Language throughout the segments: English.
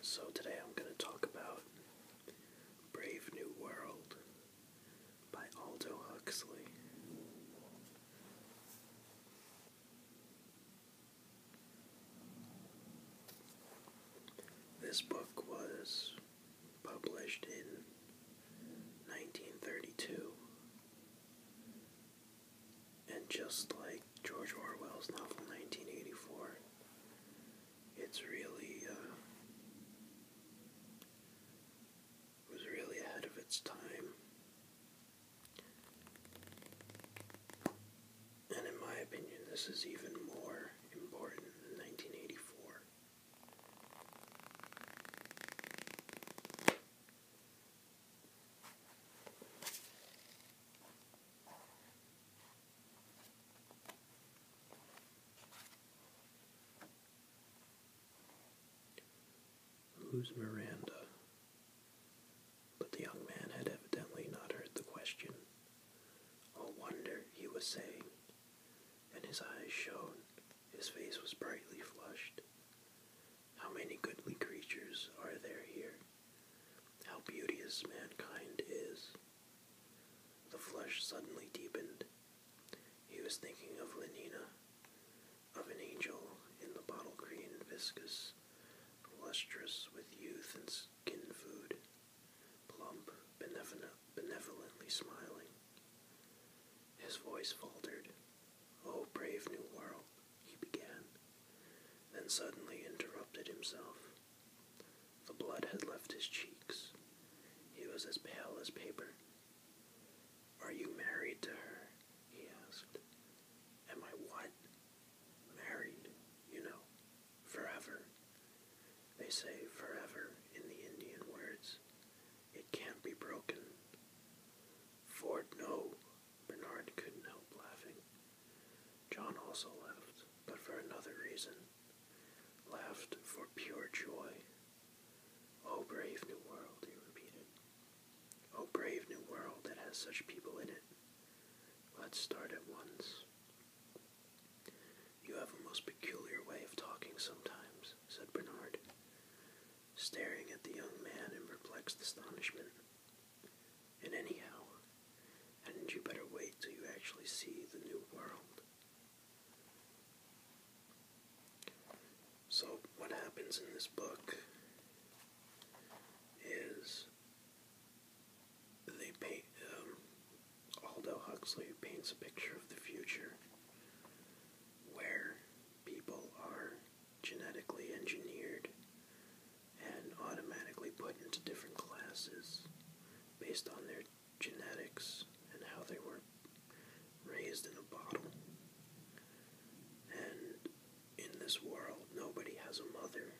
So today I'm going to talk about Brave New World by Aldous Huxley. This book was published in 1932, and just like George Orwell's novel 1984, it's really was really ahead of its time. And in my opinion, this is even more important than 1984. Who's Miranda? But the young man had evidently not heard the question. Oh, wonder, he was saying, and his eyes shone. His face was brightly flushed. How many goodly creatures are there here? How beauteous mankind is. The flush suddenly deepened. He was thinking of Lenina, of an angel in the bottle green, viscous, lustrous with youth and skin food, plump, benevolently smiling. His voice faltered. Oh, brave new world, he began, then suddenly interrupted himself. The blood had left his cheeks. He was as pale as paper. Are you married to her? He asked. Am I what? Married, you know, forever. They say forever in the Indian words. It can't be broken. Ford, no. Bernard couldn't help laughing. John also laughed, but for another reason. Laughed for pure joy. Oh, brave new world, he repeated. Oh, brave new world that has such people in it. Let's start at once. You have a most peculiar way of talking sometimes, said Bernard, staring at the young man in perplexed astonishment. And anyhow, hadn't you better wait till you actually see the new world? So, what happens in this book is they paint, Aldous Huxley paints a picture of the future where people are genetically engineered and automatically put into different classes based on their genetics and how they were raised in a bottle. And in this world, nobody has a mother.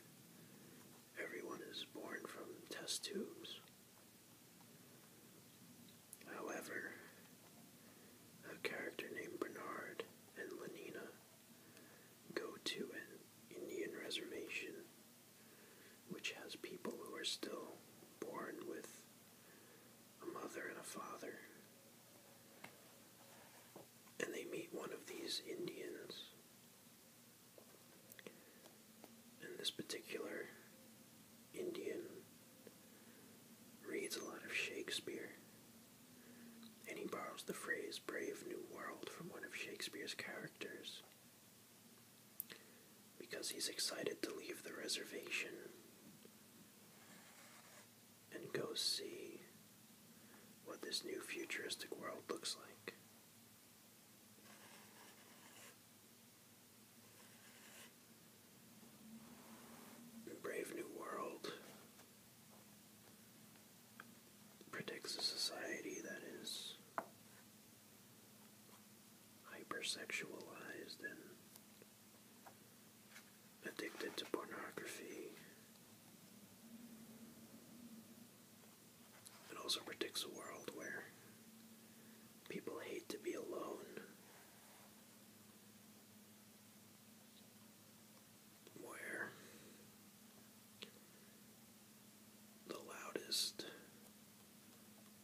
Everyone is born from test tubes. However, a character named Bernard and Lenina go to an Indian reservation which has people who are still born with a mother and a father. And they meet one of these Indians. And this particular Indian reads a lot of Shakespeare. And he borrows the phrase brave new world from one of Shakespeare's characters because he's excited to leave the reservation and go see what this new futuristic world looks like. Brave New World predicts a society that is hypersexualized and addicted to pornography. It also predicts a world where people hate to be alone, where the loudest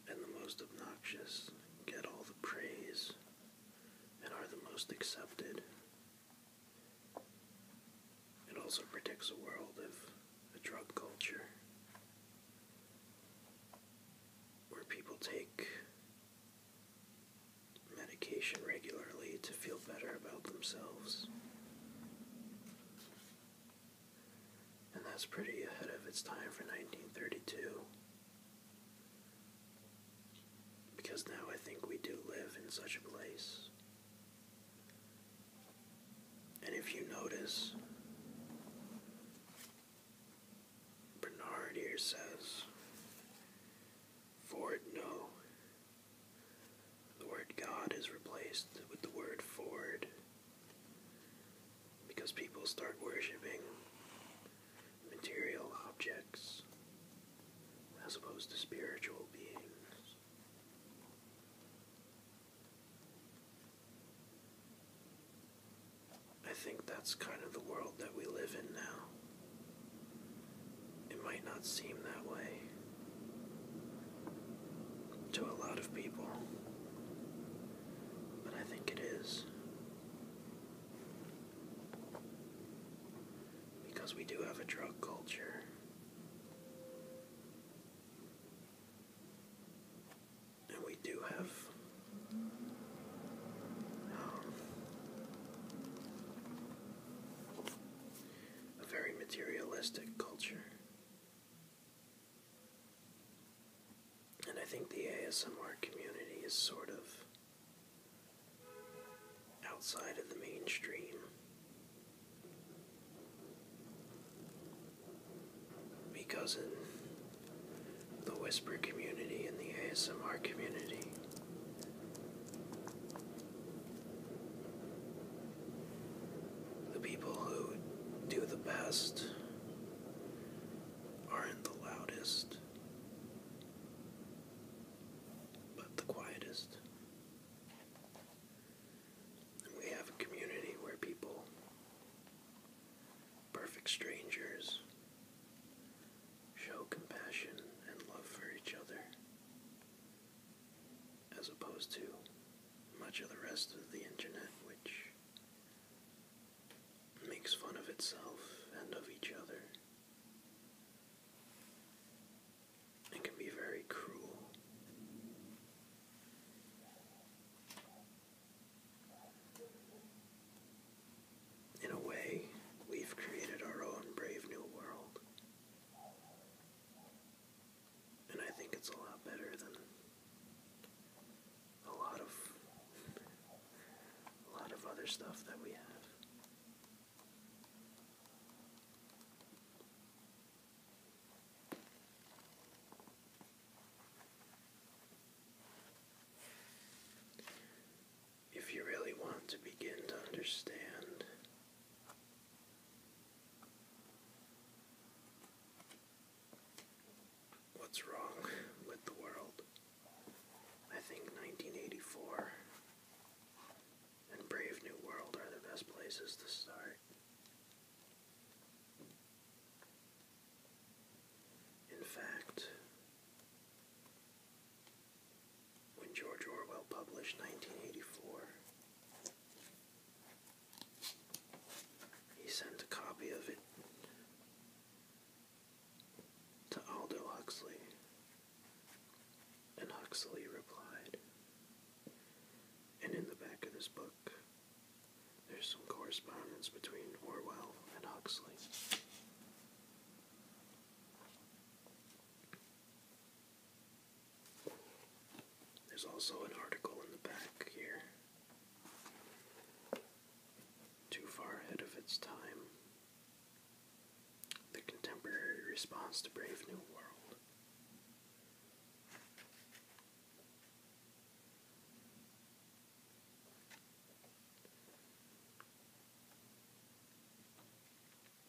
and the most obnoxious get all the praise and are the most accepted. It also predicts a world of drug culture, where people take medication regularly to feel better about themselves. And that's pretty ahead of its time for 1932. Because now I think we do live in such a place. And if you notice, Bernard here says, Ford, no. The word God is replaced with the word Ford. Because people start worshipping material objects as opposed to spiritual beings. I think that's kind of the world that we live in now. It might not seem that way to a lot of people, but I think it is. Because we do have a drug culture. And we do have a very materialistic culture. And I think the ASMR community is sort of outside of the mainstream. Because in the whisper community and the ASMR community, the people who do the best aren't the loudest, but the quietest. And we have a community where people, perfect strangers, show compassion and love for each other, as opposed to much of the rest of the internet, which makes fun of itself and of each other, and can be very cruel. In a way, we've created our own brave new world. And I think it's a lot better than a lot of other stuff that we have. If you really want to begin to understand what's wrong with the world, I think 1984 and Brave New World are the best places to start. In fact, when George Orwell published 1984, he sent a copy of it to Aldous Huxley, and Huxley replied. And in the back of this book, there's some correspondence between Orwell and Huxley. There's also an article in the back here, Too Far Ahead of Its Time, the contemporary response to Brave New World.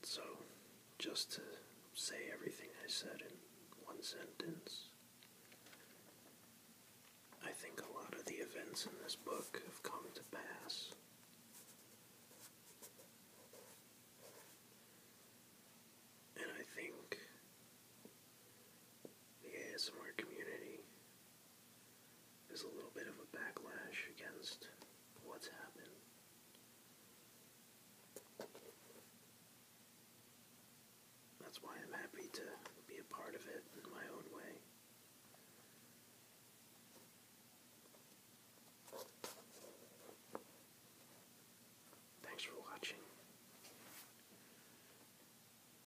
So, just to say everything I said in one sentence, I think a lot of the events in this book have come to pass. And I think the ASMR community is a little bit of a backlash against what's happened. that's why I'm happy to